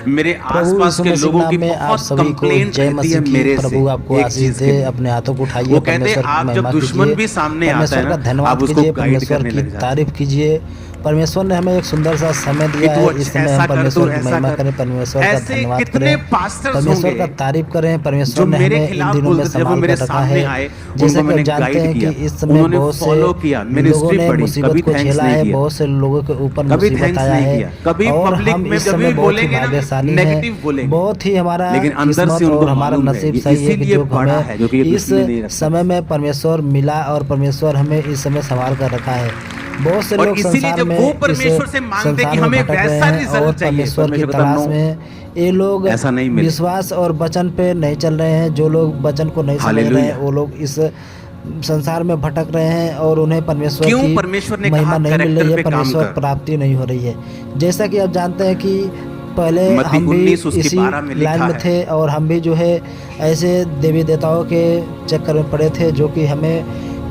मेरे प्रभु आसपास यीशु के मसीह लोगों नाम की में आप बहुत सभी को कंप्लेंट जय रहती है मसीह मेरे की। से प्रभु आपको एक आशीष चीज के दे। लिए। अपने हाथों को उठाइए, वो कहते हैं परमेश्वर की आप जब महिमा दुश्मन कीजिए, भी सामने आता है परमेश्वर का ना, आप धन्यवाद उसको कीजिए, गाइड परमेश्वर करने की लग जाते तारीफ कीजिए। परमेश्वर ने हमें एक सुंदर सा समय कि दिया तू है। इस समय ऐसा हम कर, तू परमेश्वर की ऐसा महिमा कर। करें, परमेश्वर का ऐसे धन्यवाद कितने करें, पास्टर्स परमेश्वर होंगे का तारीफ करें। जो परमेश्वर ने मेरे हमें इन खिलाफ दिनों में बोलते थे, जब वो संभाल मेरे कर रखा सामने है। आए जैसा उनको कि आप मैंने जानते गाइड हैं कि किया, इस समय उन्होंने बहुत से फॉलो किया, लोगों मिनिस्ट्री ने पढ़ी, मुसीबत कभी को थैंक्स झेला नहीं है, किया, बहुत से लोगों के ऊपर कभी मुसीबत थैंक्स आया नहीं है। किया। कभी और पब्लिक हम में इस जब समय भी बहुत ही बोलेंगे ना, भाग्यशाली हैं, नेगेटिव बोलेंगे, बहुत ही हमारा लेकिन अंदर से किस्मत उनको और हमारा मालूम है नसीब ये सही है कि इसीलिए जो बड़ा हमें है क्योंकि ये इस दुश्मनी नहीं रखता समय में परमेश्वर मिला और परमेश्वर हमें इस समय संभाल कर रखा है। बहुत से और लोग इसीलिए संसार जब वो में इस परमेश्वर से मांगते कि संसार में हमें भटक रहे वैसा हैं और रिजल्ट चाहिए, परमेश्वर की परमेश्वर कहता तलाश नो, में ये लोग ऐसा नहीं मिले। विश्वास और वचन पे नहीं चल रहे हैं। जो लोग वचन को नहीं समझ रहे हैं हालेलुया। वो लोग इस संसार में भटक रहे हैं और उन्हें परमेश्वर क्यों की परमेश्वर ने कहा महिमा नहीं मिल कैरेक्टर रही है, पे काम परमेश्वर कर। प्राप्ति नहीं हो रही है। जैसा कि आप जानते हैं कि पहले मत्ती हम भी 19 उसकी इसी 12 में लाइन लिखा में है, थे और हम भी जो है ऐसे देवी देवताओं के चक्कर में पड़े थे, जो कि हमें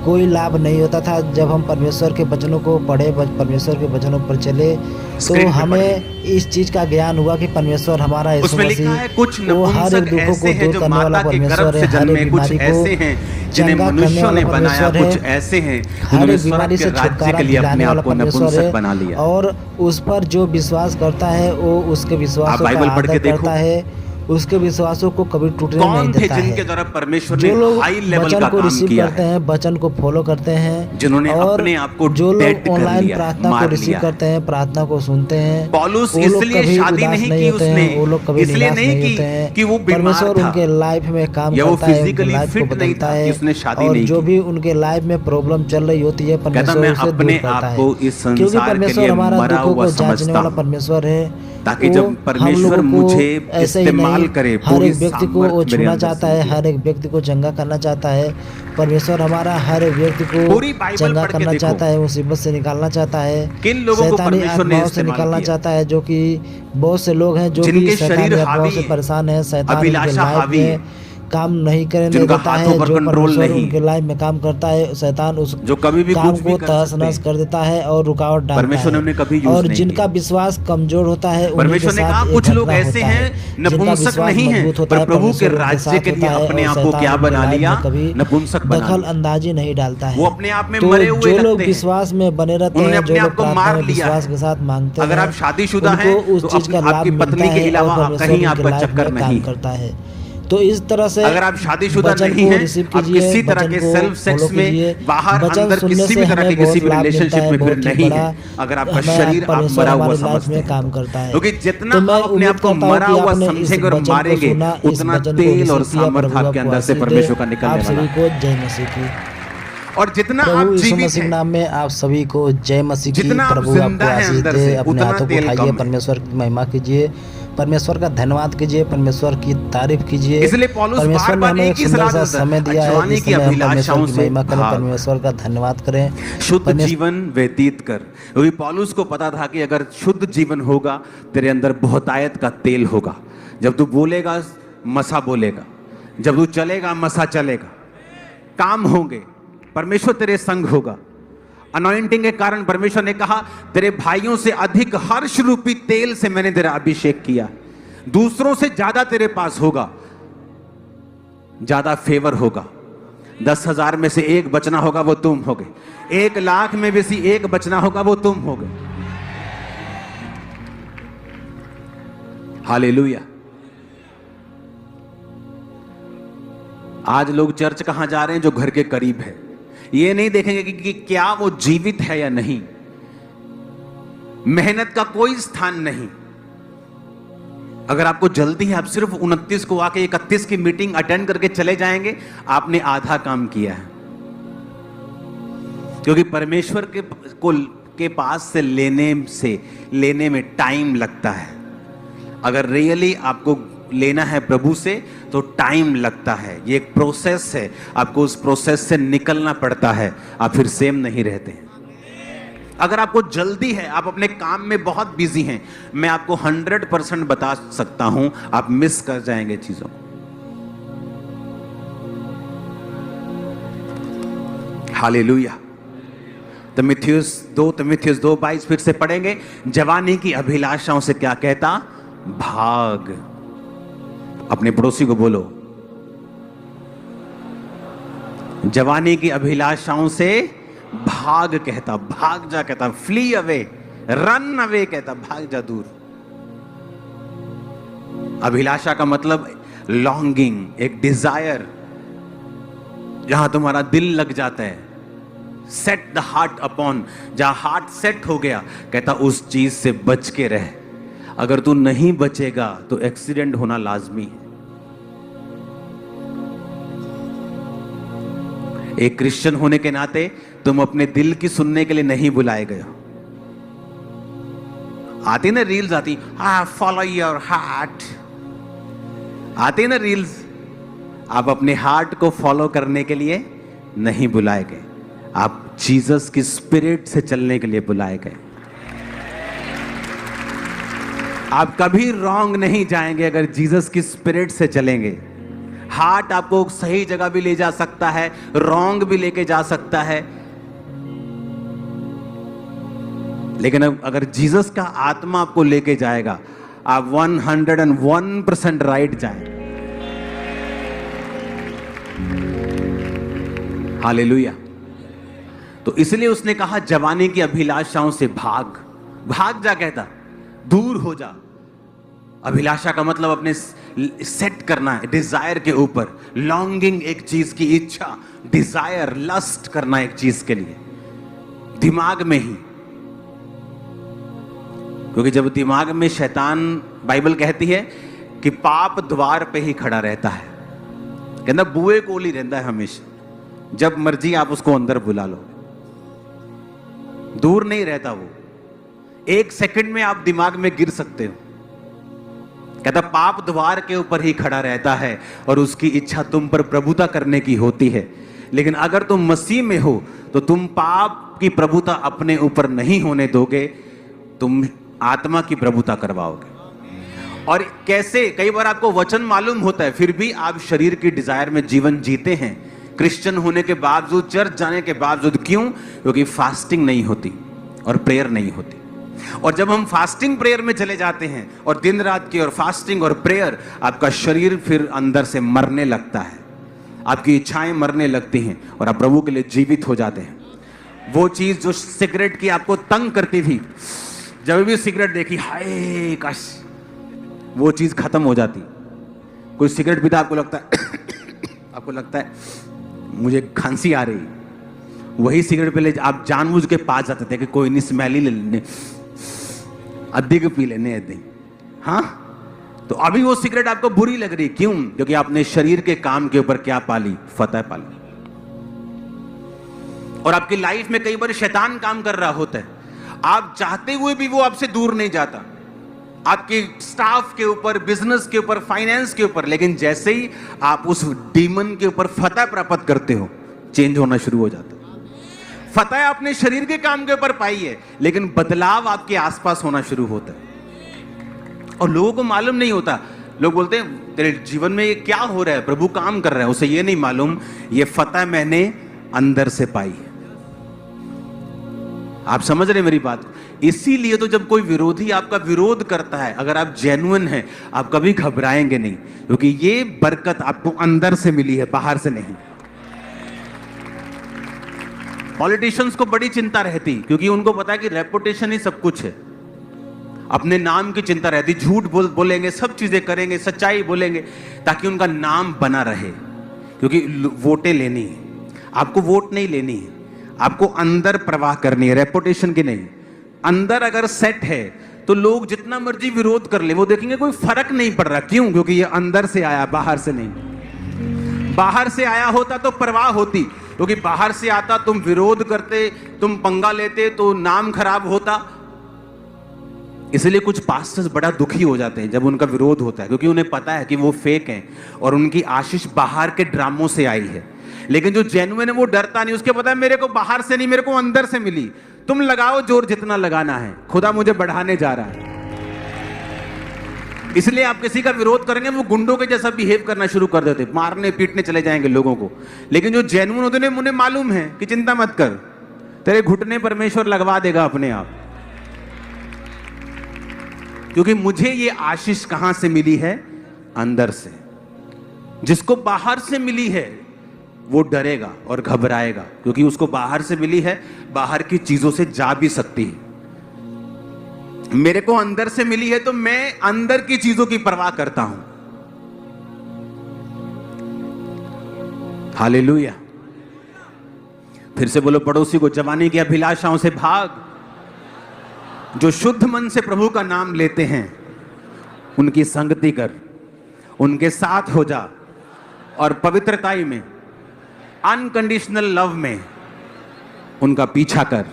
कोई लाभ नहीं होता था। जब हम परमेश्वर के वचनों को पढ़े, परमेश्वर के वचनों पर चले, तो स्क्रीन पे हमें इस चीज़ का ज्ञान हुआ कि परमेश्वर हमारा यीशु उसमें लिखा है मसीह कुछ वो हर एक नपुंसक दुखों ऐसे को हैं दूर जो करने वाला माता के गर्भ परमेश्वर है, से हर एक जन्मे, कुछ बीमारी को ऐसे हैं जिन्हें चंगा करने मनुष्यों वाला ने बनाया, परमेश्वर कुछ है, ऐसे हैं हर जिन्होंने एक स्वर्ग बीमारी के से राज्य छुटकारा के लिए अपने दिलाने वाला आप को परमेश्वर नपुंसक है। बना लिया। और उस पर जो विश्वास करता है वो उसके आप विश्वासों का बाइबल पढ़ के आदर देखो, करता है, उसके विश्वासों को कभी टूटने नहीं कौन थे देता जिनके है। द्वारा परमेश्वर ने जो लोग हाई लेवल वचन का को काम रिसीव किया करते है, हैं, वचन को फॉलो करते हैं, जिन्होंने और अपने आप को जो डेड लोग कर ऑनलाइन लिया है, प्रार्थना को मार रिसीव लिया है। करते हैं, प्रार्थना को सुनते हैं, पौलुस वो लोग इसलिए कभी शादी उदास नहीं नहीं की होते उसने, हैं, वो लोग कभी इसलिए निराश नहीं नहीं होते कि वो हैं। बीमार परमेश्वर था उनके लाइफ में काम या वो करता है, उनके फिजिकली लाइफ को फिट नहीं बदलता था कि है, उसने शादी और नहीं जो की। भी उनके लाइफ में प्रॉब्लम चल रही होती है कहता परमेश्वर मैं उसे दूर अपने करता आप है, को इस क्योंकि संसार के परमेश्वर लिए हमारा मरा दुखों हुआ को जांचने समझता वाला हूँ, परमेश्वर है। ताकि वो जब हम परमेश्वर लोगों को मुझे ऐसे ही इस्तेमाल नहीं, करे, हर पूरी एक व्यक्ति को वो सामर्थ मेरे छूना अंदर चाहता से है, निकले। हर एक व्यक्ति को चंगा करना चाहता है। परमेश्वर हमारा हर एक व्यक्ति को पूरी बाइबल चंगा पढ़ के करना देखो, चाहता है, मुसीबत से निकालना चाहता है, किन लोगों को शैतानी परमेश्वर ने आत्माओं से इस्तेमाल निकालना किया, चाहता है। जो कि बहुत से लोग हैं जो जिनके कि शरीर शैतानी आत्माओं हावी से है, परेशान है, शैतान उनके अभिलाषा लाइफ हावी है, में काम नहीं करने जिनका देता हाथों है। पर जो कंट्रोल परमेश्वर नहीं, उनके लाइफ में काम करता है, शैतान उस जो कभी भी काम कुछ भी को कर तहस सकते नहस हैं, कर देता है और रुकावट डालता परमेश्वर ने है। उन्हें कभी यूज और नहीं जिनका किया। विश्वास कमजोर होता है उन्हीं के परमेश्वर ने कहा साथ एक कुछ लोग घटना ऐसे होता है, हैं जिनका नपुंसक विश्वास नहीं है, मजबूत होता पर है प्रभु के परमेश्वर उनके राज्य साथ के लिए होता है, अपने और आप को शैतान क्या उनके बना लाइफ लिया, में कभी नपुंसक बना दखल लिया। अंदाजी नहीं डालता वो है। अपने आप में तो मरे हुए जो लोग लगते हैं, विश्वास में बने रहते उन्होंने हैं, जो अपने लोग आप को प्रार्थना मार में लिया विश्वास है। के साथ मांगते अगर हैं, आप शादीशुदा उनको हैं उस तो चीज का लाभ आपकी मिलता पत्नी के है और अलावा परमेश्वर कहीं उनके आपका लाइफ चक्कर में नहीं। काम करता है। तो इस तरह से अगर आप शादीशुदा वचन नहीं को हैं, रिसीव आप कीजिए, किसी तरह वचन के को सेल्फ फॉलो सेक्स में कीजिए। बाहर वचन अंदर सुनने किसी से भी तरह के हमें किसी बहुत भी लाभ मिलता रिलेशनशिप है, में फिर बहुत ही नहीं बड़ा। है, अगर आपका हमें शरीर आप परमेश्वर मरा हुआ हमारी लाइफ समझते में हैं काम करता है। क्योंकि जितना तो मैं आप अपने उम्मीद आप को करता हूँ मरा कि हुआ आपने इस समझेंगे और वचन को मारेंगे, सुना, इस उतना वचन को तेल और रिसीव किया। सामर्थ प्रभु आपके आपको अंदर से आशीष दे। परमेश्वर का आप निकलने वाला सभी है। को जय मसीह की। और जितना प्रभु आप यीशु जीवित मसीह के हैं, नाम में आप सभी को जय मसीह की। जितना आप प्रभु आपको जिंदा हैं आशीष अंदर दे। से, अपने उतना हाथों को तेल उठाइए, कम है। परमेश्वर की महिमा कीजिए, परमेश्वर का धन्यवाद कीजिए, परमेश्वर की तारीफ कीजिए। इसलिए पौलुस परमेश्वर ने बार-बार हमें एक एक ही सुंदर सलाह सा देता है, समय दिया है, अजवानी इस की समय हम अभिलाषाओं परमेश्वर की से महिमा करें, भाग, परमेश्वर का धन्यवाद करें। शुद्ध जीवन व्यतीत कर। क्योंकि पौलुस को पता था कि अगर शुद्ध जीवन होगा तेरे अंदर बहुतायत का तेल होगा। जब तू बोलेगा मसा बोलेगा, जब तू चलेगा मसा चलेगा, काम होंगे, परमेश्वर तेरे संग होगा। अनॉइंटिंग के कारण परमेश्वर ने कहा तेरे भाइयों से अधिक हर्ष रूपी तेल से मैंने तेरा अभिषेक किया, दूसरों से ज्यादा तेरे पास होगा, ज्यादा फेवर होगा। 10,000 में से एक बचना होगा वो तुम होगे, 1,00,000 में भी से एक बचना होगा वो तुम होगे। हालेलुया। आज लोग चर्च कहां जा रहे हैं? जो घर के करीब है। ये नहीं देखेंगे कि क्या वो जीवित है या नहीं। मेहनत का कोई स्थान नहीं। अगर आपको जल्दी है, आप सिर्फ 29 को आके 31 की मीटिंग अटेंड करके चले जाएंगे, आपने आधा काम किया है। क्योंकि परमेश्वर के पास से लेने में टाइम लगता है। अगर रियली आपको लेना है प्रभु से तो टाइम लगता है। ये एक प्रोसेस है, आपको उस प्रोसेस से निकलना पड़ता है, आप फिर सेम नहीं रहते हैं। अगर आपको जल्दी है, आप अपने काम में बहुत बिजी हैं, मैं आपको 100% बता सकता हूं आप मिस कर जाएंगे चीजों को। हालेलुया। तिमुथियुस 2:22 फिर से पढ़ेंगे। जवानी की अभिलाषाओं से क्या कहता? भाग। अपने पड़ोसी को बोलो, जवानी की अभिलाषाओं से भाग कहता, भाग जा कहता, फ्ली अवे, रन अवे कहता, भाग जा दूर। अभिलाषा का मतलब लॉन्गिंग, एक डिजायर, जहां तुम्हारा दिल लग जाता है। सेट द हार्ट अपॉन, जहां हार्ट सेट हो गया, कहता उस चीज से बच के रह। अगर तू नहीं बचेगा तो एक्सीडेंट होना लाजमी है। एक क्रिश्चियन होने के नाते तुम अपने दिल की सुनने के लिए नहीं बुलाए गए हो। आती ना रील्स, आती फॉलो योर हार्ट, आती ना रील्स। आप अपने हार्ट को फॉलो करने के लिए नहीं बुलाए गए, आप जीसस की स्पिरिट से चलने के लिए बुलाए गए। आप कभी रॉन्ग नहीं जाएंगे अगर जीसस की स्पिरिट से चलेंगे। हार्ट आपको सही जगह भी ले जा सकता है, रॉन्ग भी लेके जा सकता है, लेकिन अगर जीसस का आत्मा आपको लेके जाएगा, आप 101% राइट जाएंगे। हालेलुया। तो इसलिए उसने कहा जवानी की अभिलाषाओं से भाग, भाग जा कहता, दूर हो जा। अभिलाषा का मतलब अपने सेट करना है, डिजायर के ऊपर, लॉन्गिंग, एक चीज की इच्छा, डिजायर, लस्ट करना एक चीज के लिए, दिमाग में ही। क्योंकि जब दिमाग में शैतान, बाइबल कहती है कि पाप द्वार पे ही खड़ा रहता है, कहना बुए कोल ही रहता है हमेशा, जब मर्जी आप उसको अंदर बुला लो, दूर नहीं रहता वो। एक सेकंड में आप दिमाग में गिर सकते हो। कहता पाप द्वार के ऊपर ही खड़ा रहता है और उसकी इच्छा तुम पर प्रभुता करने की होती है। लेकिन अगर तुम मसीह में हो तो तुम पाप की प्रभुता अपने ऊपर नहीं होने दोगे, तुम आत्मा की प्रभुता करवाओगे। और कैसे? कई बार आपको वचन मालूम होता है, फिर भी आप शरीर की डिजायर में जीवन जीते हैं, क्रिश्चियन होने के बावजूद, चर्च जाने के बावजूद। क्यों? क्योंकि फास्टिंग नहीं होती और प्रेयर नहीं होती। और जब हम फास्टिंग प्रेयर में चले जाते हैं और दिन रात की और फास्टिंग और प्रेयर, आपका शरीर फिर अंदर से मरने लगता है, आपकी इच्छाएं मरने लगती हैं और आप प्रभु के लिए जीवित हो जाते हैं। वो चीज जो सिगरेट की आपको तंग करती थी, जब भी सिगरेट देखी, हाय काश, वो चीज खत्म हो जाती। कोई सिगरेट पीता, आपको लगता है आपको लगता है मुझे खांसी आ रही, वही सिगरेट पे ले आप जानबूझ के पास जाते थे कि कोई नहीं, स्मेल ही ले लेने, अधिक पी लेने अधिक। हाँ, तो अभी वो सिगरेट आपको बुरी लग रही, क्यों? क्योंकि आपने शरीर के काम के ऊपर क्या पाली? फतह पाली। और आपकी लाइफ में कई बार शैतान काम कर रहा होता है, आप चाहते हुए भी वो आपसे दूर नहीं जाता, आपके स्टाफ के ऊपर, बिजनेस के ऊपर, फाइनेंस के ऊपर। लेकिन जैसे ही आप उस डीमन के ऊपर फतह प्राप्त करते हो, चेंज होना शुरू हो जाता है। फतह आपने शरीर के काम के ऊपर पाई है, लेकिन बदलाव आपके आसपास होना शुरू होता है और लोगों को मालूम नहीं होता। लोग बोलते हैं तेरे जीवन में ये क्या हो रहा है, प्रभु काम कर रहा है, उसे ये नहीं मालूम ये फतह मैंने अंदर से पाई है। आप समझ रहे मेरी बात? इसीलिए तो जब कोई विरोधी आपका विरोध करता है, अगर आप जेन्युइन हैं, आप कभी घबराएंगे नहीं, क्योंकि ये बरकत आपको अंदर से मिली है, बाहर से नहीं। पॉलिटिशियंस को बड़ी चिंता रहती, क्योंकि उनको पता है कि रेपुटेशन ही सब कुछ है। अपने नाम की चिंता रहती, झूठ बोलेंगे, सब चीजें करेंगे, सच्चाई बोलेंगे, ताकि उनका नाम बना रहे। क्योंकि वोटें लेनी है, आपको वोट नहीं लेनी है, आपको अंदर प्रवाह करनी है, रेपुटेशन की नहीं। अंदर अगर सेट है तो लोग जितना मर्जी विरोध कर ले, वो देखेंगे कोई फर्क नहीं पड़ रहा। क्यों? क्योंकि ये अंदर से आया, बाहर से नहीं। बाहर से आया होता तो परवाह होती, क्योंकि बाहर से आता, तुम विरोध करते, तुम पंगा लेते तो नाम खराब होता। इसलिए कुछ पास्टर्स बड़ा दुखी हो जाते हैं जब उनका विरोध होता है, क्योंकि उन्हें पता है कि वो फेक हैं और उनकी आशीष बाहर के ड्रामों से आई है। लेकिन जो जेन्युइन है वो डरता नहीं, उसके पता है मेरे को बाहर से नहीं, मेरे को अंदर से मिली। तुम लगाओ जोर जितना लगाना है, खुदा मुझे बढ़ाने जा रहा है। इसलिए आप किसी का विरोध करेंगे, वो गुंडों के जैसा बिहेव करना शुरू कर देते, मारने पीटने चले जाएंगे लोगों को। लेकिन जो जेन्युइन होते हैं, उन्हें मालूम है कि चिंता मत कर, तेरे घुटने परमेश्वर लगवा देगा अपने आप। क्योंकि मुझे ये आशीष कहां से मिली है? अंदर से। जिसको बाहर से मिली है वो डरेगा और घबराएगा, क्योंकि उसको बाहर से मिली है, बाहर की चीजों से जा भी सकती है। मेरे को अंदर से मिली है तो मैं अंदर की चीजों की परवाह करता हूं। हालेलुया। फिर से बोलो पड़ोसी को, जवानी की अभिलाषाओं से भाग। जो शुद्ध मन से प्रभु का नाम लेते हैं उनकी संगति कर, उनके साथ हो जा और पवित्रताई में, अनकंडीशनल लव में उनका पीछा कर,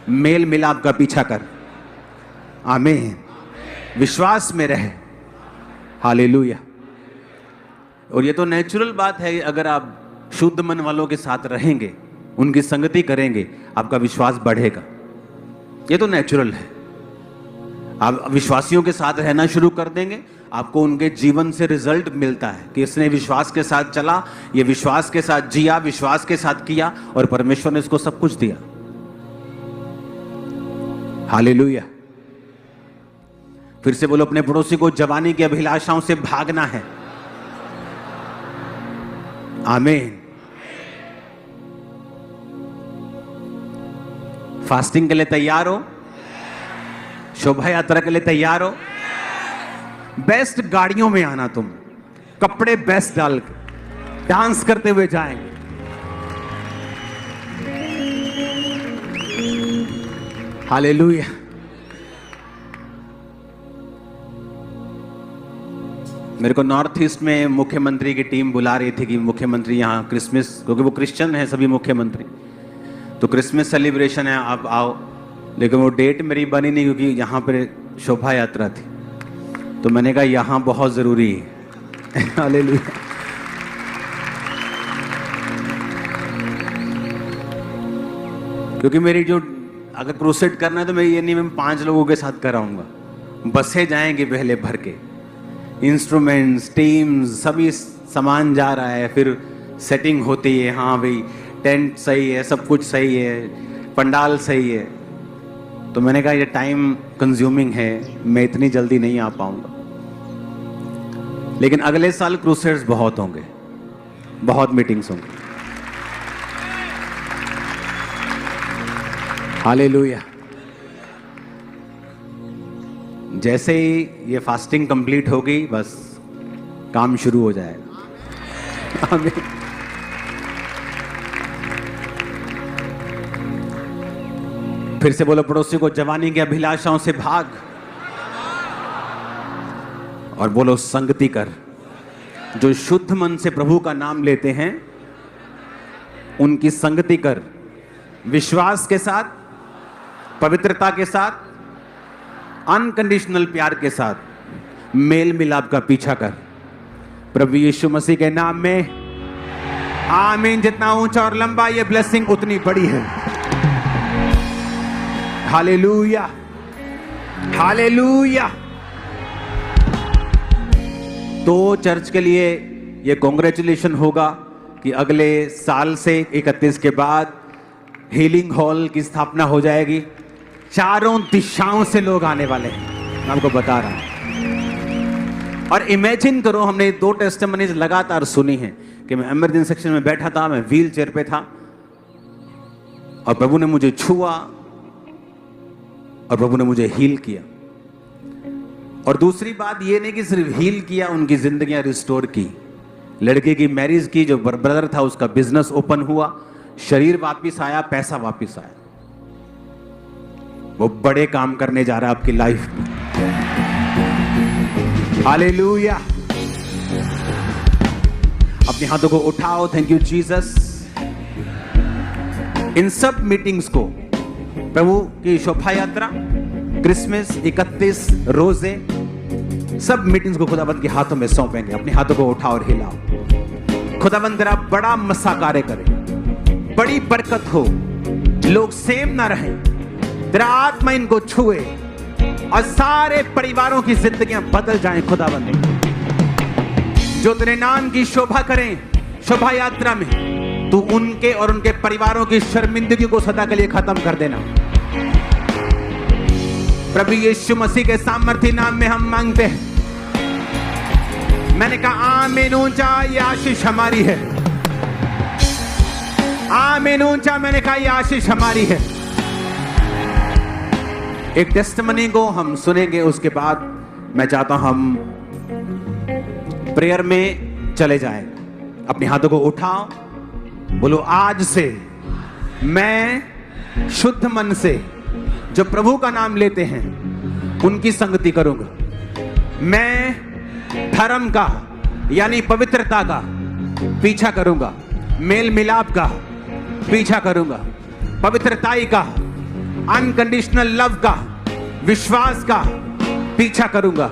मेल मिलाप का पीछा कर। आमीन। विश्वास में रहे। हालेलुया। और ये तो नेचुरल बात है, अगर आप शुद्ध मन वालों के साथ रहेंगे, उनकी संगति करेंगे, आपका विश्वास बढ़ेगा। ये तो नेचुरल है। आप विश्वासियों के साथ रहना शुरू कर देंगे, आपको उनके जीवन से रिजल्ट मिलता है कि इसने विश्वास के साथ चला, ये विश्वास के साथ जिया, विश्वास के साथ किया और परमेश्वर ने इसको सब कुछ दिया। हालेलुया। फिर से बोलो अपने पड़ोसी को, जवानी की अभिलाषाओं से भागना है। आमीन। फास्टिंग के लिए तैयार हो? शोभा यात्रा के लिए तैयार हो? बेस्ट गाड़ियों में आना, तुम कपड़े बेस्ट डाल के डांस करते हुए जाएंगे। हालेलुया। मेरे को नॉर्थ ईस्ट में मुख्यमंत्री की टीम बुला रही थी कि मुख्यमंत्री यहाँ क्रिसमस, क्योंकि वो क्रिश्चियन है सभी मुख्यमंत्री, तो क्रिसमस सेलिब्रेशन है, आप आओ। लेकिन वो डेट मेरी बनी नहीं, क्योंकि यहाँ पर शोभा यात्रा थी। तो मैंने कहा यहाँ बहुत ज़रूरी है। हालेलुया। क्योंकि मेरी जो अगर क्रूसेड करना है तो मैं ये नहीं, मैं 5 लोगों के साथ कराऊंगा। बसें जाएंगे पहले भर के, इंस्ट्रूमेंट्स, टीम्स, सभी सामान जा रहा है, फिर सेटिंग होती है। हाँ भाई, टेंट सही है, सब कुछ सही है, पंडाल सही है। तो मैंने कहा ये टाइम कंज्यूमिंग है, मैं इतनी जल्दी नहीं आ पाऊंगा। लेकिन अगले साल क्रूसेड्स बहुत होंगे, बहुत मीटिंग्स होंगे। हालेलुया। जैसे ही ये फास्टिंग कंप्लीट होगी, बस काम शुरू हो जाएगा। आमीन। फिर से बोलो पड़ोसी को, जवानी की अभिलाषाओं से भाग और बोलो संगति कर। जो शुद्ध मन से प्रभु का नाम लेते हैं उनकी संगति कर, विश्वास के साथ, पवित्रता के साथ, अनकंडीशनल प्यार के साथ मेल मिलाप का पीछा कर। प्रभु यीशु मसीह के नाम में आमीन। जितना ऊंचा और लंबा ये ब्लेसिंग उतनी बड़ी है। Hallelujah, hallelujah. तो चर्च के लिए ये कॉन्ग्रेचुलेशन होगा कि अगले साल से 31 के बाद हीलिंग हॉल की स्थापना हो जाएगी। चारों दिशाओं से लोग आने वाले हैं, मैं आपको बता रहा हूं। और इमेजिन करो, हमने 2 टेस्टिमनीज लगातार सुनी हैं कि मैं इमरजेंसी सेक्शन में बैठा था, मैं व्हील चेयर पे था और प्रभु ने मुझे छुआ और प्रभु ने मुझे हील किया। और दूसरी बात ये नहीं कि सिर्फ हील किया, उनकी जिंदगियां रिस्टोर की। लड़के की मैरिज की, जो ब्रदर था उसका बिजनेस ओपन हुआ, शरीर वापिस आया, पैसा वापिस आया। वो बड़े काम करने जा रहा है आपकी लाइफ में। हालेलुया। अपने हाथों को उठाओ। Thank you Jesus. इन सब मीटिंग्स को, प्रभु की शोभा यात्रा, क्रिसमस, 31 रोजे, सब मीटिंग्स को खुदाबंद के हाथों में सौंपेंगे। अपने हाथों को उठाओ और हिलाओ। खुदाबंद तेरा बड़ा मसा कार्य करे, बड़ी बरकत हो, लोग सेम ना रहे, तेरा आत्मा इनको छुए और सारे परिवारों की जिंदगियां बदल जाएं। खुदाबंद जो तेरे नाम की शोभा करें शोभा यात्रा में, तू उनके और उनके परिवारों की शर्मिंदगी को सदा के लिए खत्म कर देना। प्रभु यीशु मसीह के सामर्थ्य नाम में हम मांगते हैं। मैंने कहा आमीन ऊंचा, ये आशीष हमारी है। आमीन ऊंचा, मैंने कहा ये आशीष हमारी है। एक टेस्टिमनी को हम सुनेंगे, उसके बाद मैं चाहता हूं हम प्रेयर में चले जाएं। अपने हाथों को उठाओ, बोलो आज से मैं शुद्ध मन से जो प्रभु का नाम लेते हैं उनकी संगति करूंगा। मैं धर्म का यानी पवित्रता का पीछा करूंगा, मेल मिलाप का पीछा करूंगा, पवित्रताई का, अनकंडीशनल लव का, विश्वास का पीछा करूंगा,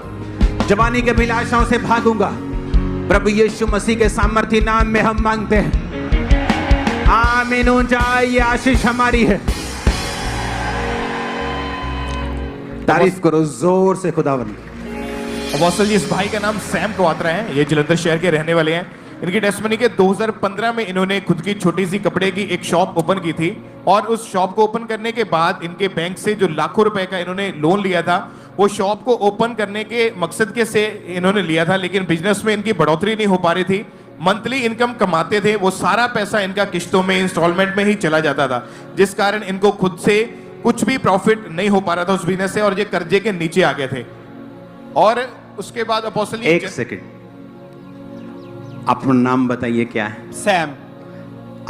जवानी के अभिलाषाओं से भागूंगा। प्रभु यीशु मसीह के सामर्थ्य नाम में हम मांगते हैं। आमीन ऊंचा, ये आशीष हमारी है। तारीफ करो जोर से खुदावंद। अपोस्टल जी, इस भाई का नाम सैम कवात्रा है, ये जलंधर शहर के रहने वाले हैं। इनकी टेस्टमनी के 2015 में इन्होंने खुद की छोटी सी कपड़े की एक शॉप ओपन की थी, और उस शॉप को ओपन करने के बाद इनके बैंक से जो लाखों रुपए का इन्होंने लोन लिया था, वो शॉप को ओपन करने के मकसद के से इन्होंने लिया था, लेकिन बिजनेस में इनकी बढ़ोतरी नहीं हो पा रही थी। मंथली इनकम कमाते थे, वो सारा पैसा इनका किस्तों में, इंस्टॉलमेंट में ही चला जाता था, जिस कारण इनको खुद से कुछ भी प्रॉफिट नहीं हो पा रहा था उस बिजनेस से, और ये कर्जे के नीचे आ गए थे। और उसके बाद अपोस्टल जी, एक सेकंड, अपना नाम बताइए क्या है? सैम।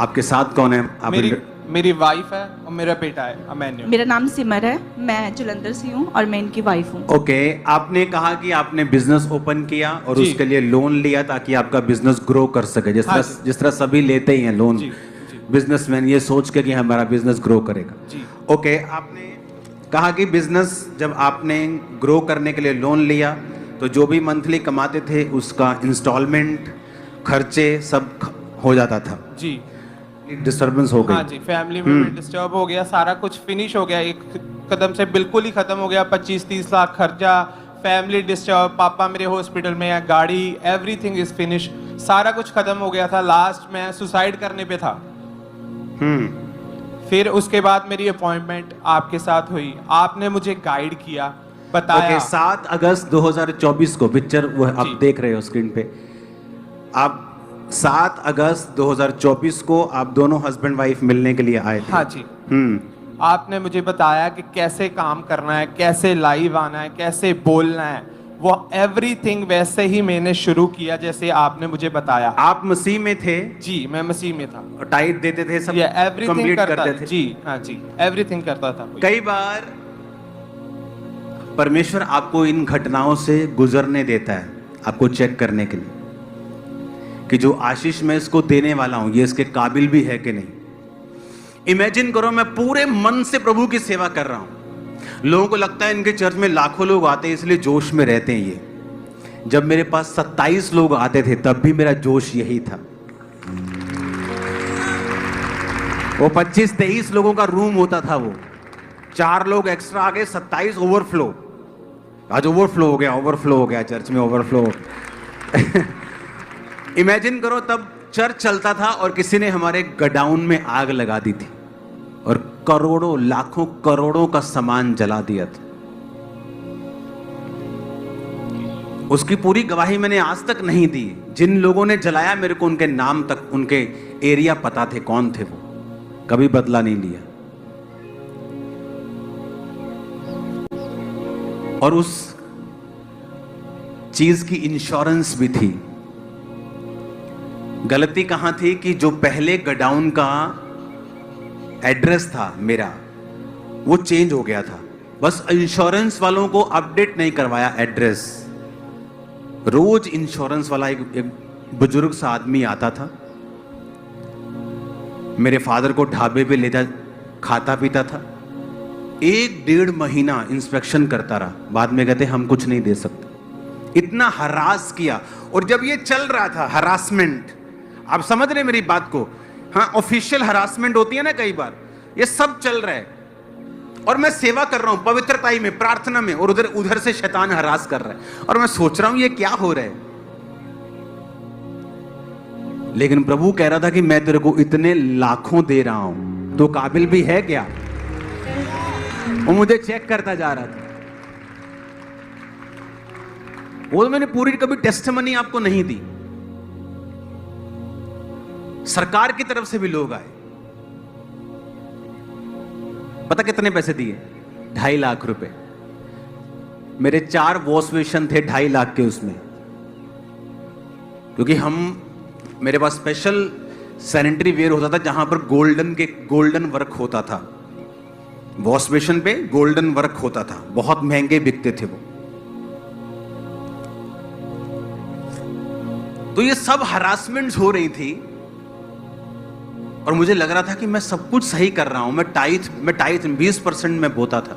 आपके साथ कौन है? आप मेरी वाइफ है और मेरा बेटा है अमेन्यू। मेरा नाम सिमर है, मैं जलंधर से हूँ और मैं इनकी वाइफ हूँ। ओके, आपने कहा कि आपने बिजनेस ओपन किया और उसके लिए लोन लिया ताकि आपका बिजनेस ग्रो कर सके, जिस तरह सभी लेते ही हैं लोन, बिजनेसमैन ये सोच के कि हमारा बिजनेस ग्रो करेगा। ओके, आपने कहा कि बिजनेस जब आपने ग्रो करने के लिए लोन लिया तो जो भी मंथली कमाते थे उसका इंस्टॉलमेंट, खर्चे सब हो जाता था। जी, डिस्टर्बेंस हो गई। हाँ जी, फैमिली में भी डिस्टर्ब हो गया, सारा कुछ फिनिश हो गया, एक कदम से बिल्कुल ही खत्म हो गया। 25-30 लाख खर्चा, फैमिली डिस्टर्ब, पापा मेरे हॉस्पिटल में है, गाड़ी, एवरीथिंग इज फिनिश, सारा कुछ खत्म हो गया था। लास्ट में सुसाइड करने पे था। फिर उसके बाद मेरी अपॉइंटमेंट आपके साथ हुई, आपने मुझे गाइड किया, बताया। 7 अगस्त 2024 को पिक्चर वो आप देख रहे हो स्क्रीन पे, आप 7 अगस्त 2024 को आप दोनों हस्बैंड वाइफ मिलने के लिए आए थे। हाँ जी। आपने मुझे बताया कि कैसे काम करना है, कैसे लाइव आना है, कैसे बोलना है, वो एवरीथिंग वैसे ही मैंने शुरू किया जैसे आपने मुझे बताया। आप मसीह में थे? जी, मैं मसीह में था। टाइट देते थे, सब एवरीथिंग कंप्लीट करता करते थे? जी, हाँ जी, एवरीथिंग करता था। कई बार परमेश्वर आपको इन घटनाओं से गुजरने देता है, आपको चेक करने के लिए कि जो आशीष मैं इसको देने वाला हूं ये इसके काबिल भी है कि नहीं। इमेजिन करो, मैं पूरे मन से प्रभु की सेवा कर रहा हूं, लोगों को लगता है इनके चर्च में लाखों लोग आते हैं इसलिए जोश में रहते हैं ये। जब मेरे पास 27 लोग आते थे तब भी मेरा जोश यही था। वो 25-23 लोगों का रूम होता था, वो 4 लोग एक्स्ट्रा आ गए, 27 ओवरफ्लो। आज ओवरफ्लो हो गया चर्च में, ओवरफ्लो। इमेजिन करो, तब चर्च चलता था और किसी ने हमारे गडाउन में आग लगा दी थी और करोड़ों, लाखों, करोड़ों का सामान जला दिया था। उसकी पूरी गवाही मैंने आज तक नहीं दी। जिन लोगों ने जलाया मेरे को उनके नाम तक, उनके एरिया पता थे, कौन थे वो, कभी बदला नहीं लिया। और उस चीज की इंश्योरेंस भी थी। गलती कहां थी कि जो पहले गडाउन का एड्रेस था मेरा, वो चेंज हो गया था। बस इंश्योरेंस वालों को अपडेट नहीं करवाया एड्रेस। रोज इंश्योरेंस वाला एक बुजुर्ग सा आदमी आता था, मेरे फादर को ढाबे पे ले जा, खाता पीता था। 1-1.5 महीना इंस्पेक्शन करता रहा, बाद में कहते हम कुछ नहीं दे सकते। इतना हरास किया। और जब ये चल रहा था हरासमेंट, आप समझ रहे मेरी बात को? हाँ, ऑफिशियल हरासमेंट होती है ना कई बार, ये सब चल रहा है और मैं सेवा कर रहा हूं पवित्रताई में, प्रार्थना में, और उधर से शैतान हरास कर रहा है और मैं सोच रहा हूं ये क्या हो रहा है। लेकिन प्रभु कह रहा था कि मैं तेरे को इतने लाखों दे रहा हूं, तो काबिल भी है क्या? वो मुझे चेक करता जा रहा था। वो तो मैंने पूरी कभी टेस्टमनी आपको नहीं दी। सरकार की तरफ से भी लोग आए, पता कितने पैसे दिए? 2.5 लाख रुपए। मेरे 4 वॉश बेसिन थे 2.5 लाख के उसमें, क्योंकि मेरे पास स्पेशल सैनिटरी वेयर होता था जहां पर गोल्डन वर्क होता था। वॉश बेसिन पे गोल्डन वर्क होता था, बहुत महंगे बिकते थे वो। तो ये सब हरासमेंट्स हो रही थी और मुझे लग रहा था कि मैं सब कुछ सही कर रहा हूं। मैं टाइथ 20% में बोता था,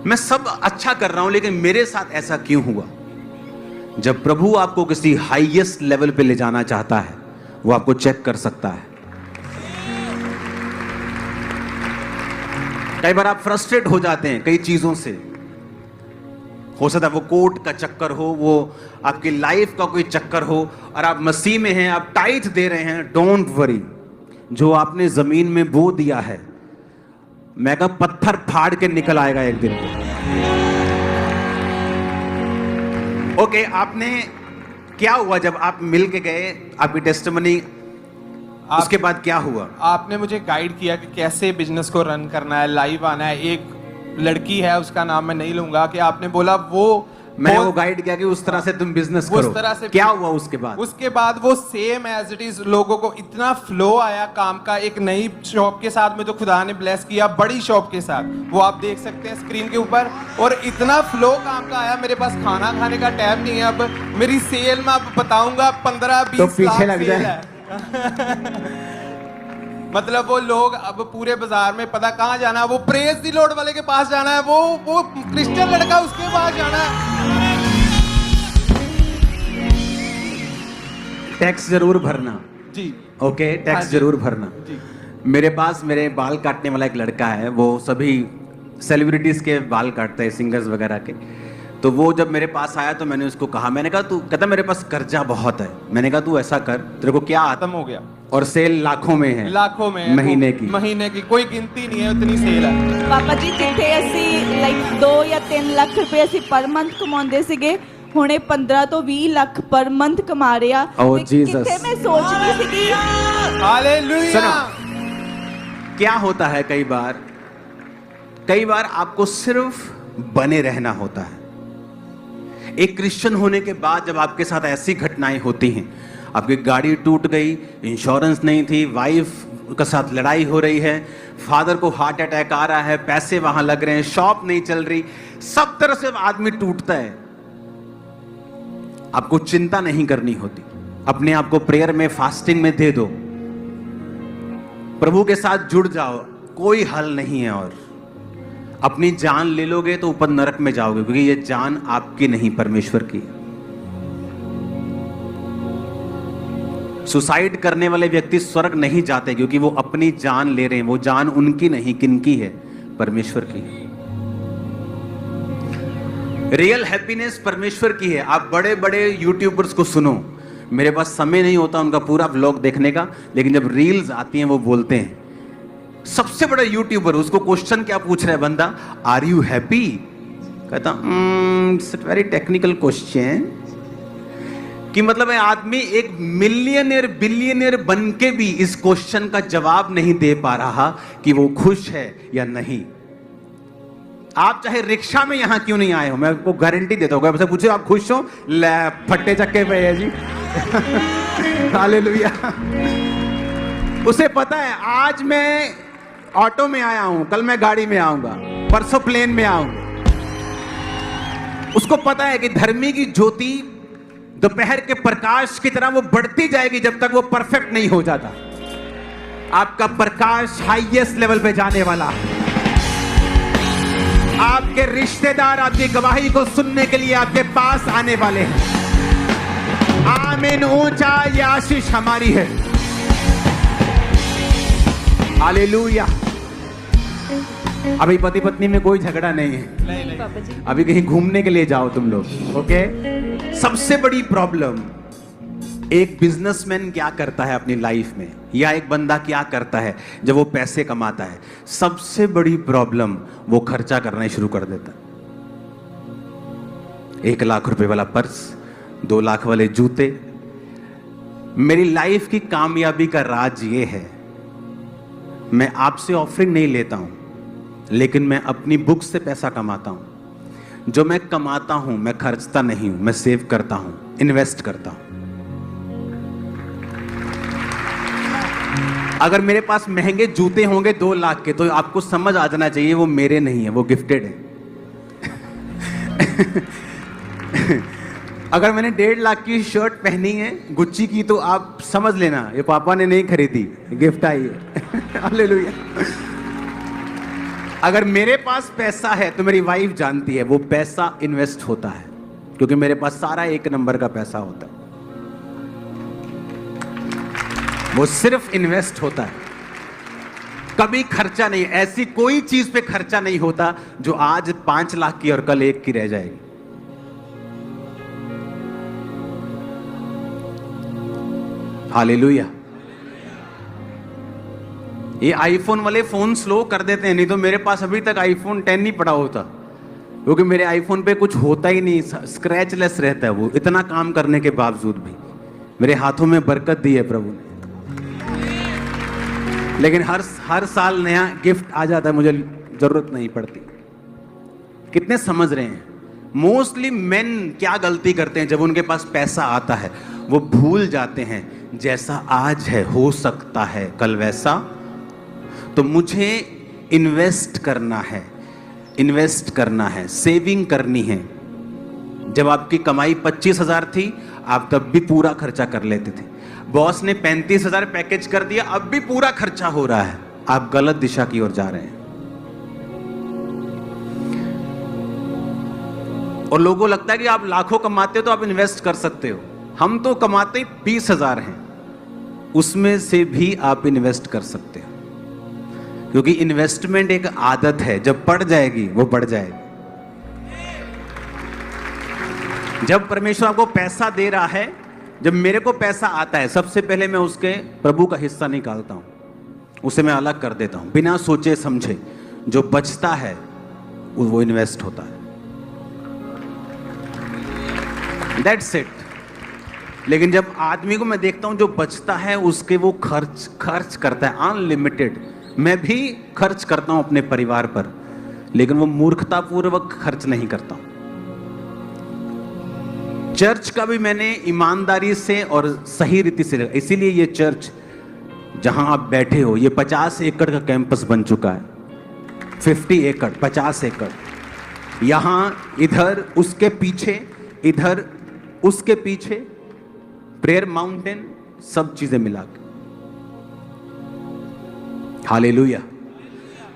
मैं सब अच्छा कर रहा हूं, लेकिन मेरे साथ ऐसा क्यों हुआ? जब प्रभु आपको किसी हाईएस्ट लेवल पे ले जाना चाहता है, वो आपको चेक कर सकता है। कई बार आप फ्रस्ट्रेट हो जाते हैं कई चीजों से, हो सकता है वो कोर्ट का चक्कर हो, वो आपकी लाइफ का कोई चक्कर हो, और आप मसीह में हैं, आप टाइट दे रहे हैं। डोंट वरी, जो आपने जमीन में बो दिया है, मैं का पत्थर फाड़ के निकल आएगा एक दिन। ओके, आपने क्या हुआ जब आप मिल के गए? आपकी टेस्टिमनी, उसके बाद क्या हुआ? आपने मुझे गाइड किया कि कैसे बिजनेस को रन करना है, लाइव आना है। एक लड़की है, उसका नाम मैं नहीं लूंगा, कि आपने बोला मैंने वो गाइड किया कि उस तरह से तुम बिजनेस करो। उस तरह से क्या हुआ उसके बाद? उसके बाद वो सेम एज इट इज, लोगों को इतना फ्लो आया काम का। एक नई शॉप के साथ में जो खुदा ने ब्लेस किया, बड़ी शॉप के साथ, वो आप देख सकते हैं स्क्रीन के ऊपर। और इतना फ्लो काम का आया, मेरे पास खाना खाने का टाइम नहीं है। अब मेरी सेल में आप बताऊंगा 15-20 तो पीछे लाख लग सेल जाए। है। मतलब वो लोग अब पूरे बाजार में पता कहाँ जाना है, वो प्रेज दी लॉर्ड वाले के पास जाना है, वो क्रिश्चियन लड़का उसके पास जाना है। टैक्स जरूर भरना जी, ओके, हाँ टैक्स जी। जरूर भरना। जी। मेरे पास मेरे बाल काटने वाला एक लड़का है, वो सभी सेलिब्रिटीज के बाल काटता है, सिंगर्स वगैरह के। तो वो जब मेरे पास आया तो मैंने उसको कहा, मैंने कहा तू, कहता मेरे पास कर्जा बहुत है। मैंने कहा तू ऐसा कर, तेरे को क्या आता? खत्म हो गया। और सेल लाखों में है, लाखों में है, महीने की कोई गिनती नहीं है, उतनी सेल है। ਪਾਪਾ ਜੀ ਜਿੱਥੇ ਅਸੀਂ ਲਾਈਕ 2 ਜਾਂ 3 ਲੱਖ ਰੁਪਏ ਅਸੀਂ ਪਰ ਮੰਥ ਕਮਾਉਂਦੇ ਸੀਗੇ, ਹੁਣੇ 15 ਤੋਂ 20 ਲੱਖ ਪਰ ਮੰਥ ਕਮਾ ਰਿਹਾ। Oh, ਤੇ Jesus. ਕਿੱਥੇ ਮੈਂ ਸੋਚਦੀ ਸੀਗੀ। हालेलुया। क्या होता है? कई बार आपको सिर्फ बने रहना होता है। एक क्रिश्चियन होने के बाद जब आपके साथ ऐसी घटनाएं होती हैं, आपकी गाड़ी टूट गई, इंश्योरेंस नहीं थी, वाइफ के साथ लड़ाई हो रही है, फादर को हार्ट अटैक आ रहा है, पैसे वहां लग रहे हैं, शॉप नहीं चल रही, सब तरह से आदमी टूटता है। आपको चिंता नहीं करनी होती, अपने आप को प्रेयर में, फास्टिंग में दे दो, प्रभु के साथ जुड़ जाओ, कोई हल नहीं है। और अपनी जान ले लोगे तो ऊपर नरक में जाओगे, क्योंकि ये जान आपकी नहीं, परमेश्वर की। सुसाइड करने वाले व्यक्ति स्वर्ग नहीं जाते, क्योंकि वो अपनी जान ले रहे हैं। वो जान उनकी नहीं, किनकी है? परमेश्वर की। रियल हैप्पीनेस परमेश्वर की है। आप बड़े बड़े यूट्यूबर्स को सुनो, मेरे पास समय नहीं होता उनका पूरा व्लॉग देखने का, लेकिन जब रील्स आती हैं वो बोलते हैं। सबसे बड़ा यूट्यूबर, उसको क्वेश्चन क्या पूछ रहा है बंदा, आर यू हैप्पी? कहता इट्स वेरी टेक्निकल क्वेश्चन। कि मतलब है आदमी एक मिलियनियर बिलियनियर बन के भी इस क्वेश्चन का जवाब नहीं दे पा रहा कि वो खुश है या नहीं। आप चाहे रिक्शा में यहां क्यों नहीं आए हो, मैं आपको गारंटी देता हूं, आपसे पूछे आप खुश हो, ले फट्टे चक्के पे है जी। हालेलुया। उसे पता है आज मैं ऑटो में आया हूं, कल मैं गाड़ी में आऊंगा, परसों प्लेन में आऊंगा। उसको पता है कि धर्मी की ज्योति दोपहर के प्रकाश की तरह वो बढ़ती जाएगी जब तक वो परफेक्ट नहीं हो जाता। आपका प्रकाश हाईएस्ट लेवल पे जाने वाला है। आपके रिश्तेदार आपकी गवाही को सुनने के लिए आपके पास आने वाले हैं। आमीन। ऊंचा ये आशीष हमारी है। हालेलुया। अभी पति पत्नी में कोई झगड़ा नहीं है, नहीं पापा जी अभी कहीं घूमने के लिए जाओ तुम लोग, ओके। सबसे बड़ी प्रॉब्लम एक बिजनेसमैन क्या करता है अपनी लाइफ में, या एक बंदा क्या करता है जब वो पैसे कमाता है, सबसे बड़ी प्रॉब्लम वो खर्चा करना शुरू कर देता है। 1 लाख रुपए वाला पर्स, 2 लाख वाले जूते। मेरी लाइफ की कामयाबी का राज ये है, मैं आपसे ऑफरिंग नहीं लेता हूं, लेकिन मैं अपनी बुक से पैसा कमाता हूं। जो मैं कमाता हूं मैं खर्चता नहीं हूं, मैं सेव करता हूं, इन्वेस्ट करता हूं। अगर मेरे पास महंगे जूते होंगे 2 लाख के, तो आपको समझ आ जाना चाहिए वो मेरे नहीं है, वो गिफ्टेड है। अगर मैंने 1.5 लाख की शर्ट पहनी है गुच्ची की, तो आप समझ लेना ये पापा ने नहीं खरीदी, गिफ्ट आई है। हालेलुया। अगर मेरे पास पैसा है तो मेरी वाइफ जानती है वो पैसा इन्वेस्ट होता है, क्योंकि मेरे पास सारा 1 नंबर का पैसा होता है, वो सिर्फ इन्वेस्ट होता है, कभी खर्चा नहीं। ऐसी कोई चीज पे खर्चा नहीं होता जो आज 5 लाख की और कल 1 की रह जाएगी। हालेलुया। ये आईफोन वाले फोन स्लो कर देते हैं, नहीं तो मेरे पास अभी तक आईफोन 10 नहीं पड़ा होता, क्योंकि मेरे आईफोन पे कुछ होता ही नहीं, स्क्रैचलेस रहता है वो, इतना काम करने के बावजूद भी। मेरे हाथों में बरकत दी है प्रभु ने, लेकिन हर साल नया गिफ्ट आ जाता है, मुझे जरूरत नहीं पड़ती। कितने समझ रहे हैं? मोस्टली मेन क्या गलती करते हैं जब उनके पास पैसा आता है? वो भूल जाते हैं जैसा आज है हो सकता है कल वैसा, तो मुझे इन्वेस्ट करना है, इन्वेस्ट करना है, सेविंग करनी है। जब आपकी कमाई 25,000 थी, आप तब भी पूरा खर्चा कर लेते थे। बॉस ने 35,000 पैकेज कर दिया, अब भी पूरा खर्चा हो रहा है, आप गलत दिशा की ओर जा रहे हैं। और लोगों को लगता है कि आप लाखों कमाते हो तो आप इन्वेस्ट कर सकते हो। हम तो कमाते 20,000 हैं, उसमें से भी आप इन्वेस्ट कर सकते हो, क्योंकि इन्वेस्टमेंट एक आदत है, जब पड़ जाएगी वो बढ़ जाएगी। जब परमेश्वर आपको पैसा दे रहा है, जब मेरे को पैसा आता है, सबसे पहले मैं उसके प्रभु का हिस्सा निकालता हूं, उसे मैं अलग कर देता हूं बिना सोचे समझे। जो बचता है वो इन्वेस्ट होता है, दैट्स इट। लेकिन जब आदमी को मैं देखता हूं जो बचता है, उसके वो खर्च करता है अनलिमिटेड। मैं भी खर्च करता हूं अपने परिवार पर, लेकिन वो मूर्खतापूर्वक खर्च नहीं करता हूं। चर्च का भी मैंने ईमानदारी से और सही रीति से, इसीलिए ये चर्च जहां आप बैठे हो, ये 50 एकड़ का कैंपस बन चुका है। 50 एकड़, 50 एकड़, यहां इधर उसके पीछे, इधर उसके पीछे प्रेयर माउंटेन, सब चीजें मिला के। हालेलुया।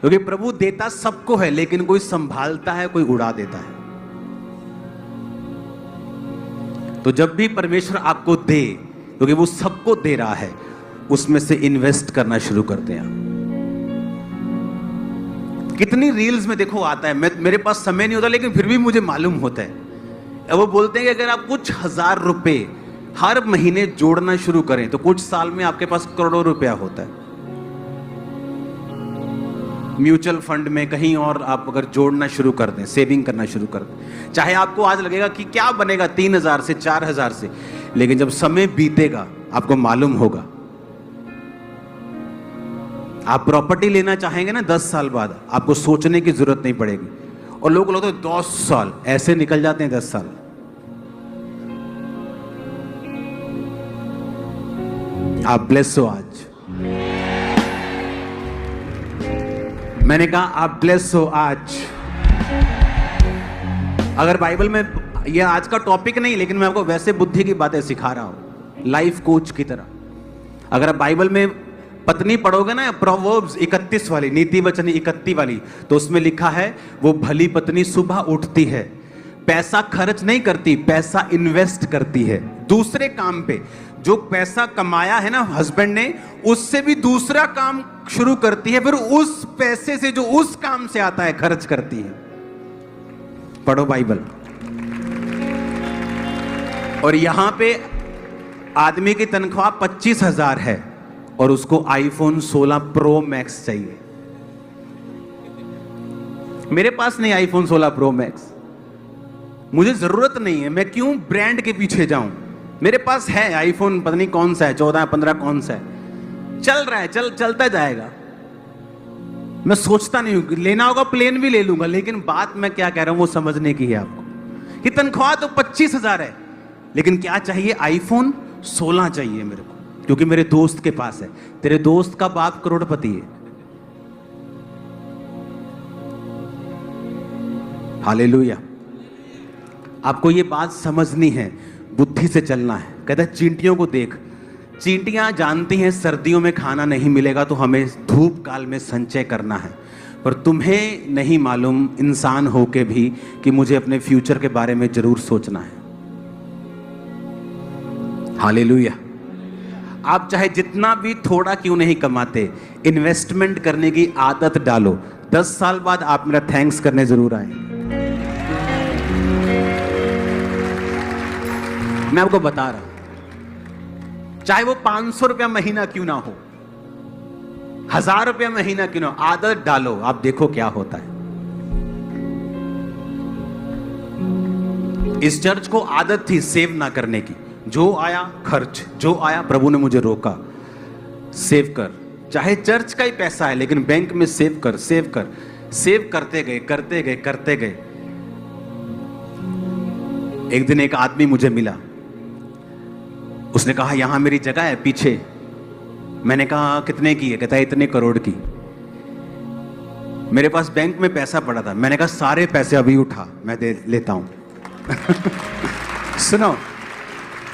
क्योंकि प्रभु देता सबको है, लेकिन कोई संभालता है, कोई उड़ा देता है। तो जब भी परमेश्वर आपको दे, क्योंकि वो सबको दे रहा है, उसमें से इन्वेस्ट करना शुरू करते हैं। कितनी रील्स में देखो आता है, मेरे पास समय नहीं होता, लेकिन फिर भी मुझे मालूम होता है। वो बोलते हैं कि अगर आप कुछ 1000 रुपए हर महीने जोड़ना शुरू करें तो कुछ साल में आपके पास करोड़ों रुपया होता है। म्यूचुअल फंड में कहीं और आप अगर जोड़ना शुरू कर दें, सेविंग करना शुरू कर दें, चाहे आपको आज लगेगा कि क्या बनेगा 3000 से 4000 से, लेकिन जब समय बीतेगा आपको मालूम होगा। आप प्रॉपर्टी लेना चाहेंगे ना 10 साल बाद, आपको सोचने की जरूरत नहीं पड़ेगी। और लोग लगते हैं 10 साल, ऐसे निकल जाते हैं 10 साल। आप ब्लेस हो आज। मैंने कहा आप ब्लेस हो आज। अगर बाइबल में, ये आज का टॉपिक नहीं, लेकिन मैं आपको वैसे बुद्धि की बातें सिखा रहा हूं, लाइफ कोच की तरह। अगर आप बाइबल में पत्नी पढ़ोगे ना, प्रोवर्ब्स 31 वाली, नीति वचन 31 वाली, तो उसमें लिखा है वो भली पत्नी सुबह उठती है, पैसा खर्च नहीं करती, पैसा इन्वेस्ट करती है दूसरे काम पे। जो पैसा कमाया है ना हस्बैंड ने, उससे भी दूसरा काम शुरू करती है, फिर उस पैसे से जो उस काम से आता है खर्च करती है। पढ़ो बाइबल। और यहां पे आदमी की तनख्वाह 25,000 है और उसको आईफोन 16 प्रो मैक्स चाहिए। मेरे पास नहीं आईफोन 16 प्रो मैक्स, मुझे जरूरत नहीं है, मैं क्यों ब्रांड के पीछे जाऊं? मेरे पास है आईफोन, पता नहीं कौन सा है, 14 15 कौन सा है, चल रहा है, चलता जाएगा। मैं सोचता नहीं हूं, लेना होगा प्लेन भी ले लूंगा। लेकिन बात मैं क्या कह रहा हूं वो समझने की है आपको, कि तनख्वाह तो 25,000 है, लेकिन क्या चाहिए? आईफोन 16 चाहिए मेरे को, क्योंकि मेरे दोस्त के पास है। तेरे दोस्त का बाप करोड़पति है। हालेलुया। आपको ये बात समझनी है, बुद्धि से चलना है। कहता है चींटियों को देख, चींटियां जानती हैं सर्दियों में खाना नहीं मिलेगा तो हमें धूप काल में संचय करना है, पर तुम्हें नहीं मालूम इंसान होके भी कि मुझे अपने फ्यूचर के बारे में जरूर सोचना है। हालेलुया। आप चाहे जितना भी थोड़ा क्यों नहीं कमाते, इन्वेस्टमेंट करने की आदत डालो। 10 साल बाद आप मेरा थैंक्स करने जरूर आए। मैं आपको बता रहा हूं, चाहे वो 500 रुपया महीना क्यों ना हो, 1000 रुपया महीना क्यों ना हो, आदत डालो, आप देखो क्या होता है। इस चर्च को आदत थी सेव ना करने की, जो आया खर्च, जो आया प्रभु ने मुझे रोका, सेव कर। चाहे चर्च का ही पैसा है लेकिन बैंक में सेव कर, सेव कर। सेव करते गए, करते गए, करते गए। एक दिन एक आदमी मुझे मिला, उसने कहा यहां मेरी जगह है पीछे। मैंने कहा कितने की है? कहता है इतने करोड़ की। मेरे पास बैंक में पैसा पड़ा था, मैंने कहा सारे पैसे अभी उठा, मैं दे लेता हूं। सुनो,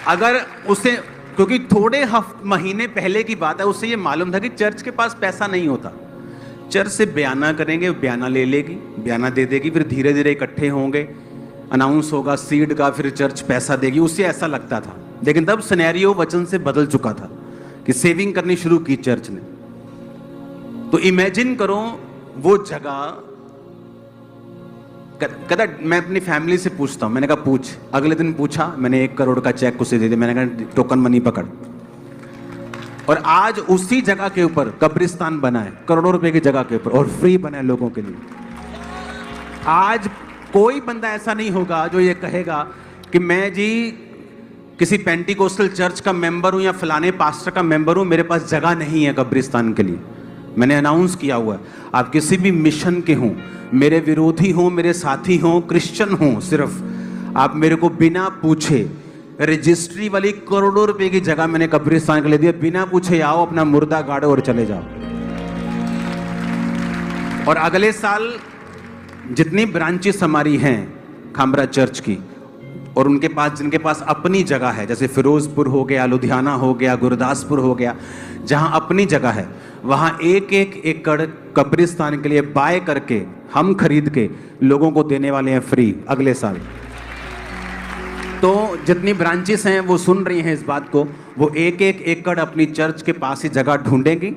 अगर उसे, क्योंकि थोड़े महीने पहले की बात है, उससे ये मालूम था कि चर्च के पास पैसा नहीं होता। चर्च से बयाना करेंगे, बयाना ले लेगी, बयाना दे देगी, फिर धीरे धीरे इकट्ठे होंगे, अनाउंस होगा सीड का, फिर चर्च पैसा देगी। उससे ऐसा लगता था, लेकिन तब सिनेरियो वचन से बदल चुका था कि सेविंग करनी शुरू की चर्च ने। तो इमेजिन करो वो जगह। कहता मैं अपनी फैमिली से पूछता हूं, मैंने कहा पूछ। अगले दिन पूछा, मैंने 1 करोड़ का चेक उसे दे दिया, मैंने कहा टोकन मनी पकड़। और आज उसी जगह के ऊपर कब्रिस्तान बना है, करोड़ों रुपए की जगह के ऊपर, और फ्री बना है लोगों के लिए। आज कोई बंदा ऐसा नहीं होगा जो ये कहेगा कि मैं जी किसी पेंटिकोस्टल चर्च का मेंबर हूं या फलाने पास्टर का मेंबर हूं, मेरे पास जगह नहीं है कब्रिस्तान के लिए। मैंने अनाउंस किया हुआ है, आप किसी भी मिशन के हों, मेरे विरोधी हों, मेरे साथी हों, क्रिश्चियन हों, सिर्फ आप मेरे को बिना पूछे, रजिस्ट्री वाली करोड़ों रुपए की जगह मैंने कब्रिस्तान के लिए दिया, बिना पूछे आओ, अपना मुर्दा गाड़ो और चले जाओ। और अगले साल जितनी ब्रांचेस हमारी हैं खामरा चर्च की, और उनके पास जिनके पास अपनी जगह है, जैसे फिरोजपुर हो गया, लुधियाना हो गया, गुरदासपुर हो गया, जहां अपनी जगह है, वहां 1-1 एकड़ कब्रिस्तान के लिए बाय करके हम खरीद के लोगों को देने वाले हैं फ्री अगले साल। तो जितनी ब्रांचेस हैं वो सुन रही हैं इस बात को, वो 1-1 एकड़ अपनी चर्च के पास ही जगह ढूंढेंगी,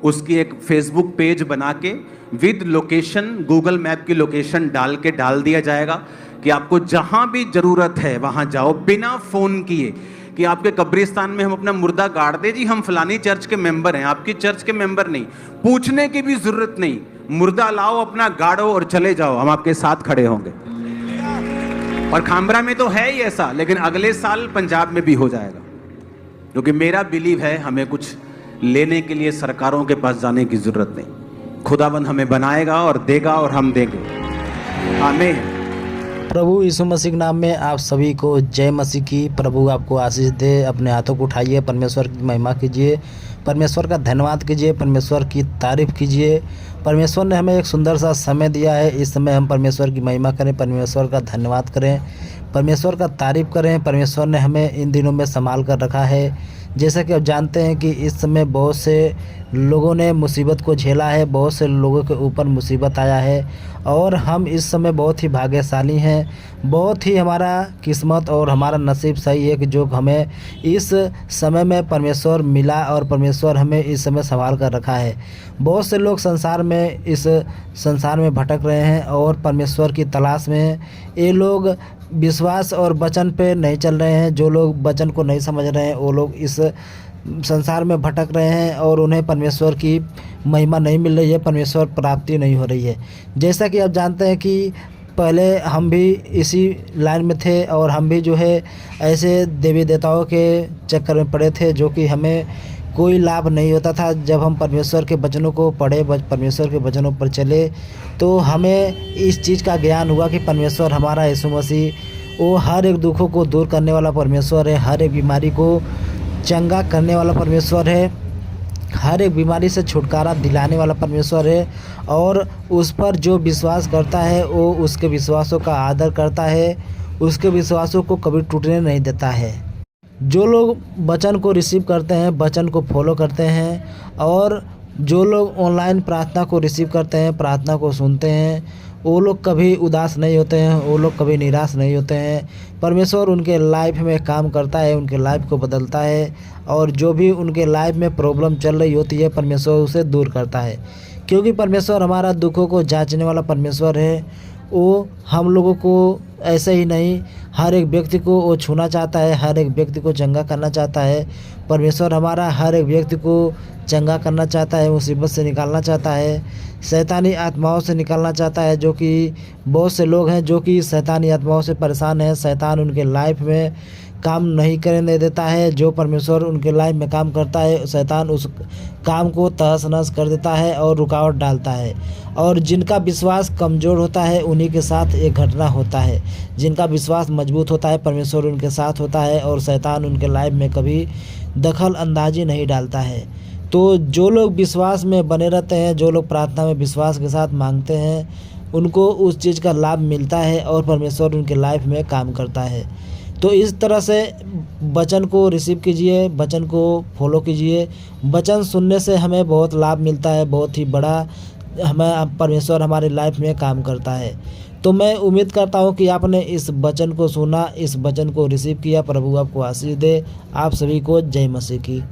उसकी एक फेसबुक पेज बना के विद लोकेशन, गूगल मैप की लोकेशन डाल दिया जाएगा कि आपको जहां भी जरूरत है वहां जाओ, बिना फोन किए कि आपके कब्रिस्तान में हम अपना मुर्दा गाड़ दे जी, हम फलानी चर्च के मेंबर हैं, आपकी चर्च के मेंबर नहीं, पूछने की भी जरूरत नहीं, मुर्दा लाओ, अपना गाड़ो और चले जाओ, हम आपके साथ खड़े होंगे। और खामरा में तो है ही ऐसा, लेकिन अगले साल पंजाब में भी हो जाएगा, क्योंकि मेरा बिलीव है हमें कुछ लेने के लिए सरकारों के पास जाने की जरूरत नहीं। खुदावंद हमें बनाएगा और देगा और हम देंगे। आमीन। प्रभु यीशु मसीह के नाम में आप सभी को जय मसीह की। प्रभु आपको आशीष दे। अपने हाथों को उठाइए, परमेश्वर की महिमा कीजिए, परमेश्वर का धन्यवाद कीजिए, परमेश्वर की तारीफ कीजिए। परमेश्वर ने हमें एक सुंदर सा समय दिया है, इस समय हम परमेश्वर की महिमा करें, परमेश्वर का धन्यवाद करें, परमेश्वर का तारीफ करें। परमेश्वर ने हमें इन दिनों में संभाल कर रखा है। जैसा कि आप जानते हैं कि इस समय बहुत से लोगों ने मुसीबत को झेला है, बहुत से लोगों के ऊपर मुसीबत आया है, और हम इस समय बहुत ही भाग्यशाली हैं। बहुत ही हमारा किस्मत और हमारा नसीब सही है कि जो हमें इस समय में परमेश्वर मिला और परमेश्वर हमें इस समय संभाल कर रखा है। बहुत से लोग इस संसार में भटक रहे हैं और परमेश्वर की तलाश में हैं। ये लोग विश्वास और वचन पे नहीं चल रहे हैं। जो लोग वचन को नहीं समझ रहे हैं वो लोग इस संसार में भटक रहे हैं और उन्हें परमेश्वर की महिमा नहीं मिल रही है, परमेश्वर प्राप्ति नहीं हो रही है। जैसा कि आप जानते हैं कि पहले हम भी इसी लाइन में थे और हम भी जो है ऐसे देवी देवताओं के चक्कर में पड़े थे, जो कि हमें कोई लाभ नहीं होता था। जब हम परमेश्वर के वचनों को पढ़े, परमेश्वर के वचनों पर चले, तो हमें इस चीज़ का ज्ञान हुआ कि परमेश्वर हमारा यीशु मसीह वो हर एक दुखों को दूर करने वाला परमेश्वर है, हर एक बीमारी को चंगा करने वाला परमेश्वर है, हर एक बीमारी से छुटकारा दिलाने वाला परमेश्वर है। और उस पर जो विश्वास करता है वो उसके विश्वासों का आदर करता है, उसके विश्वासों को कभी टूटने नहीं देता है। जो लोग वचन को रिसीव करते हैं, वचन को फॉलो करते हैं, और जो लोग ऑनलाइन प्रार्थना को रिसीव करते हैं, प्रार्थना को सुनते हैं, वो लोग कभी उदास नहीं होते हैं, वो लोग कभी निराश नहीं होते हैं। परमेश्वर उनके लाइफ में काम करता है, उनके लाइफ को बदलता है, और जो भी उनके लाइफ में प्रॉब्लम चल रही होती है परमेश्वर उसे दूर करता है, क्योंकि परमेश्वर हमारा दुखों को जांचने वाला परमेश्वर है। वो हम लोगों को ऐसे ही नहीं, हर एक व्यक्ति को वो छूना चाहता है, हर एक व्यक्ति को चंगा करना चाहता है। परमेश्वर हमारा हर एक व्यक्ति को चंगा करना चाहता है, मुसीबत से निकालना चाहता है, शैतानी आत्माओं से निकालना चाहता है। जो कि बहुत से लोग हैं जो कि शैतानी आत्माओं से परेशान हैं, शैतान उनके लाइफ में काम नहीं करने देता है। जो परमेश्वर उनके लाइफ में काम करता है, शैतान उस काम को तहस नहस कर देता है और रुकावट डालता है। और जिनका विश्वास कमज़ोर होता है उन्हीं के साथ एक घटना होता है, जिनका विश्वास मजबूत होता है परमेश्वर उनके साथ होता है, और शैतान उनके लाइफ में कभी दखल अंदाजी नहीं डालता है। तो जो लोग विश्वास में बने रहते हैं, जो लोग प्रार्थना में विश्वास के साथ मांगते हैं, उनको उस चीज़ का लाभ मिलता है और परमेश्वर उनके लाइफ में काम करता है। तो इस तरह से वचन को रिसीव कीजिए, वचन को फॉलो कीजिए। वचन सुनने से हमें बहुत लाभ मिलता है, बहुत ही बड़ा हमें परमेश्वर हमारी लाइफ में काम करता है। तो मैं उम्मीद करता हूँ कि आपने इस वचन को सुना, इस वचन को रिसीव किया। प्रभु आपको आशीष दे। आप सभी को जय मसीह की।